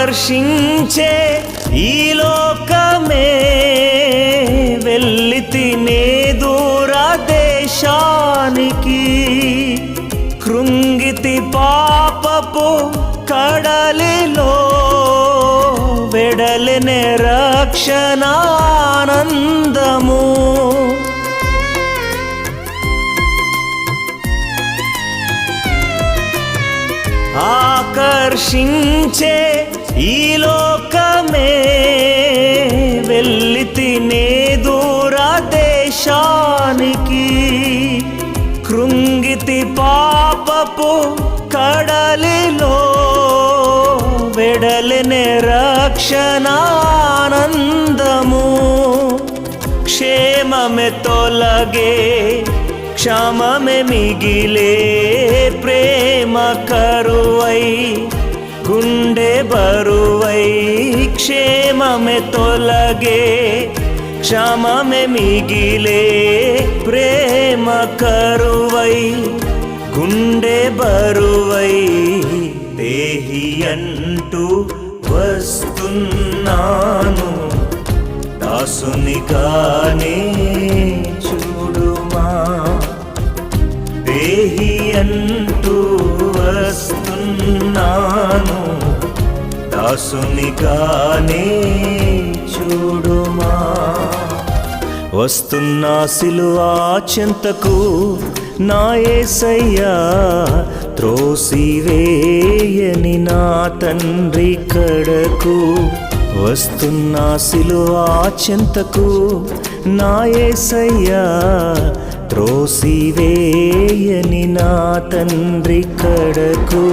ఆకర్షించే ఈ లోకమే వెళ్ళి తినే దూర దేశానికి కృంగితి పాపపు కడలిలో వెడలినే రక్షణానందము ఆకర్షించే ఈ లోకమే వెళ్ళి తినే దూర దేశానికి కృంగితి పాపపు కడలిలో వెడలినే రక్షణానందము క్షేమమే తొలగే క్షమమే మిగిలే ప్రేమ కరువై గుండె బరువై క్షేమమే తొలగే క్షమమే మిగిలే ప్రేమ కరువై గుండె బరువై దేహి అంటూ వస్తున్నాను దాసునిగానే చూడుమా దేహి అంటూ వస్తున్నాను దాసునిగానే చూడుమా వస్తున్నా సిలువా చెంతకు నా యేసయ్యా త్రోసివేయని నా తండ్రి కడకు వస్తున్నా సిలువా చెంతకు నా యేసయ్యా త్రోసివేయని నా తండ్రి కడకు